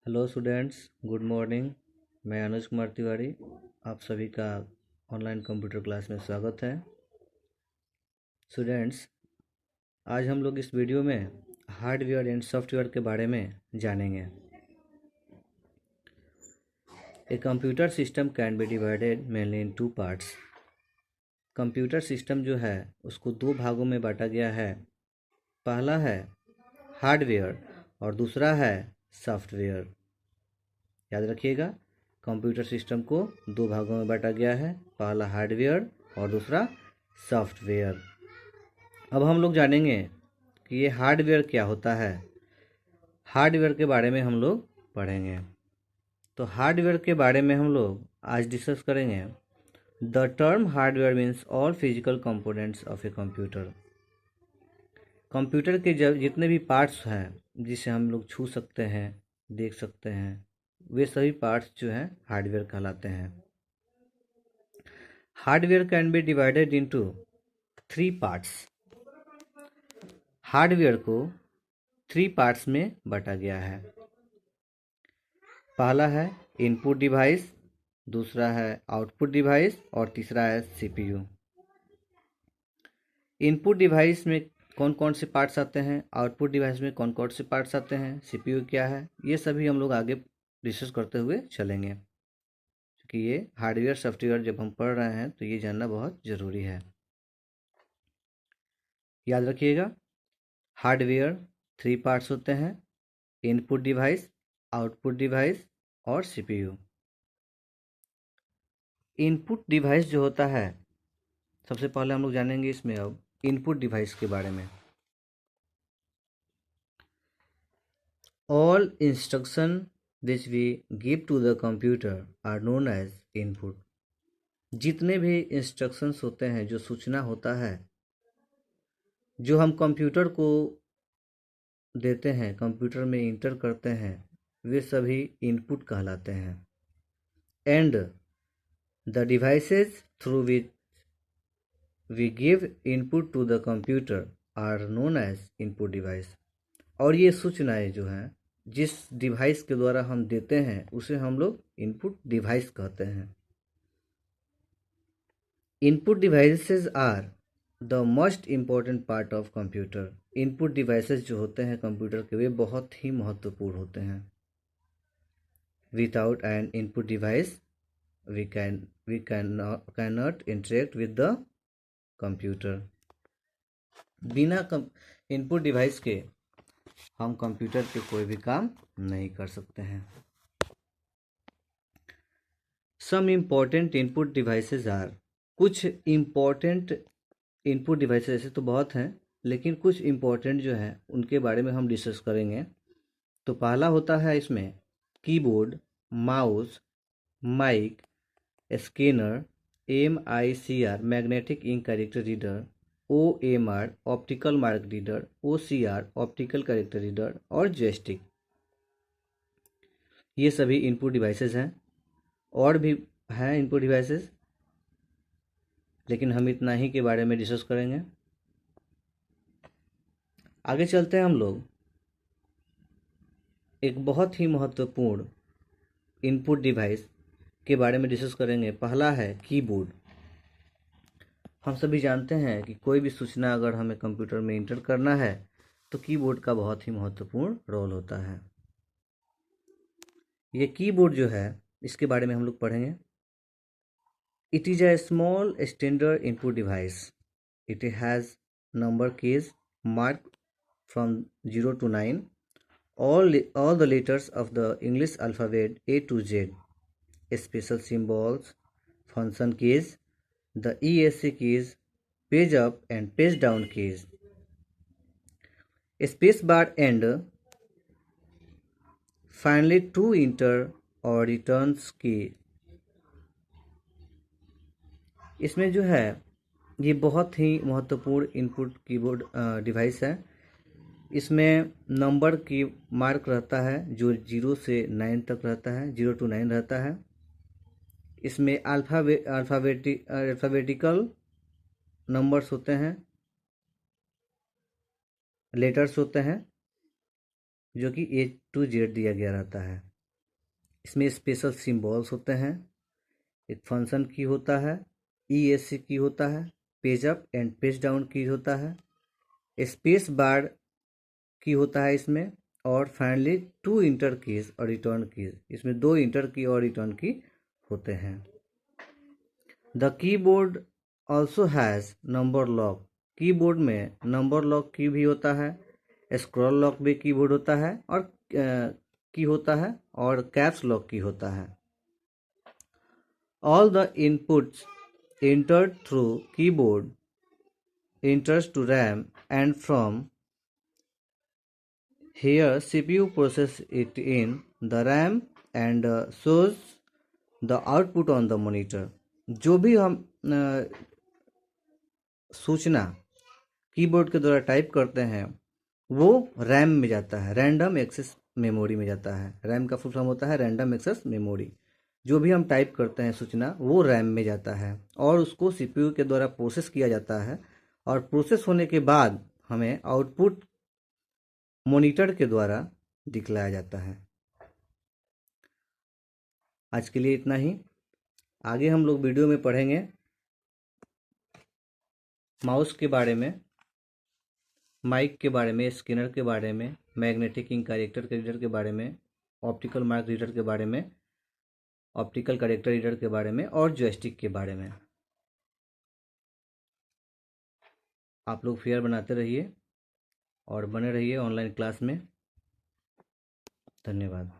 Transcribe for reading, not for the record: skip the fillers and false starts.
Hello students, good morning. मैं अनुज कुमार तिवारी, आप सभी का ऑनलाइन कंप्यूटर क्लास में स्वागत है। स्टूडेंट्स, आज हम लोग इस वीडियो में हार्डवेयर एंड सॉफ्टवेयर के बारे में जानेंगे। A computer system can be divided mainly in two parts. Computer system जो है उसको दो भागों में बांटा गया है। पहला है हार्डवेयर और दूसरा है सॉफ्टवेयर। याद रखिएगा, कंप्यूटर सिस्टम को दो भागों में बांटा गया है, पहला हार्डवेयर और दूसरा सॉफ्टवेयर। अब हम लोग जानेंगे कि ये हार्डवेयर क्या होता है। हार्डवेयर के बारे में हम लोग पढ़ेंगे। तो हार्डवेयर के बारे में हम लोग आज डिस्कस करेंगे। The term hardware means all physical components of a computer. Computer के जितने भी पार्ट्स हैं जिसे हम लोग छू सकते हैं, देख सकते हैं, वे सभी पार्ट्स जो हैं हार्डवेयर कहलाते हैं। Hardware can be divided into three parts. Hardware को थ्री पार्ट्स में बांटा गया है। पहला है इनपुट डिवाइस, दूसरा है आउटपुट डिवाइस और तीसरा है सीपीयू। इनपुट डिवाइस में कौन कौन से पार्ट्स आते हैं, आउटपुट डिवाइस में कौन कौन से पार्ट्स आते हैं, सीपीयू क्या है, ये सभी हम लोग आगे डिस्कस करते हुए चलेंगे। क्योंकि ये हार्डवेयर सॉफ्टवेयर जब हम पढ़ रहे हैं तो ये जानना बहुत ज़रूरी है। याद रखिएगा, हार्डवेयर थ्री पार्ट्स होते हैं: इनपुट डिवाइस, आउटपुट डिवाइस और सीपीयू। इनपुट डिवाइस जो होता है, सबसे पहले हम लोग जानेंगे इसमें अब इनपुट डिवाइस के बारे में। All instruction which we give to the computer are known as input. जितने भी इंस्ट्रक्शंस होते हैं, जो सूचना होता है जो हम कंप्यूटर को देते हैं, कंप्यूटर में इंटर करते हैं, वे सभी इनपुट कहलाते हैं। And the devices through which we give input to the computer are known as input device. और ये सूचनाएं जो हैं जिस डिवाइस के द्वारा हम देते हैं उसे हम लोग इनपुट डिवाइस कहते हैं। Input devices are the most important part of computer. Input devices जो होते हैं कंप्यूटर के, वे बहुत ही महत्वपूर्ण होते हैं। Without an input device we can not interact with the computer. बिना इनपुट डिवाइस के हम कंप्यूटर पे कोई भी काम नहीं कर सकते हैं। Some important input devices are. कुछ इम्पॉर्टेंट इनपुट डिवाइसेस ऐसे तो बहुत हैं, लेकिन कुछ इम्पॉर्टेंट जो हैं उनके बारे में हम डिस्कस करेंगे। तो पहला होता है इसमें keyboard, mouse, mike, scanner, MICR magnetic ink character reader, OMR optical mark reader, OCR optical character reader और जॉयस्टिक। ये सभी इनपुट डिवाइसेस हैं। और भी हैं इनपुट डिवाइसेस, लेकिन हम इतना ही के बारे में डिस्कस करेंगे। आगे चलते हैं हम लोग एक बहुत ही महत्वपूर्ण इनपुट डिवाइस के बारे में डिस्कस करेंगे। पहला है कीबोर्ड। हम सभी जानते हैं कि कोई भी सूचना अगर हमें कंप्यूटर में इंटर करना है तो कीबोर्ड का बहुत ही महत्वपूर्ण रोल होता है। ये कीबोर्ड जो है, इसके बारे में हम लोग पढ़ेंगे। It is a small standard input device. It has number keys marked from 0 to 9, all the letters of the English alphabet A to Z, special symbols, function keys, the ESC keys, page up and page down keys, space bar and finally to enter or returns key। इसमें जो है ये बहुत ही महत्वपूर्ण input keyboard device है। इसमें number की mark रहता है जो 0 से 9 तक रहता है, 0 to 9 रहता है। इसमें अल्फ़ाबेटिकल नंबर्स होते हैं, लेटर्स होते हैं, जो कि A to Z दिया गया रहता है। इसमें स्पेशल सिम्बॉल्स होते हैं, एक फंक्शन की होता है, ESC की होता है, page up and page down की होता है, स्पेस बार की होता है इसमें, और फाइनली 2 इंटर कीज और रिटर्न कीज, इसमें 2 इंटर की और रिटर्न की होते हैं। The keyboard also has number lock, keyboard में नंबर लॉक की भी होता है, स्क्रॉल लॉक भी कीबोर्ड होता है और की होता है, और कैप्स लॉक की होता है। All the inputs entered through keyboard enters to RAM, and from here CPU processes it in the RAM and shows the output on the monitor। जो भी हम सूचना कीबोर्ड के द्वारा टाइप करते हैं वो रैम में जाता है, रैंडम एक्सेस मेमोरी में जाता है। रैम का फुल फॉर्म होता है रैंडम एक्सेस मेमोरी। जो भी हम टाइप करते हैं सूचना वो रैम में जाता है और उसको सीपीयू के द्वारा प्रोसेस किया जाता है, और प्रोसेस होने के बाद हमें आउटपुट मॉनिटर के द्वारा दिखलाया जाता है। आज के लिए इतना ही। आगे हम लोग वीडियो में पढ़ेंगे माउस के बारे में, माइक के बारे में, स्कैनर के बारे में, मैग्नेटिक इंक कैरेक्टर रीडर के बारे में, ऑप्टिकल मार्क रीडर के बारे में, ऑप्टिकल कैरेक्टर रीडर के बारे में, और जॉयस्टिक के बारे में। आप लोग फेयर बनाते रहिए और बने रहिए ऑनलाइन क्लास में। धन्यवाद।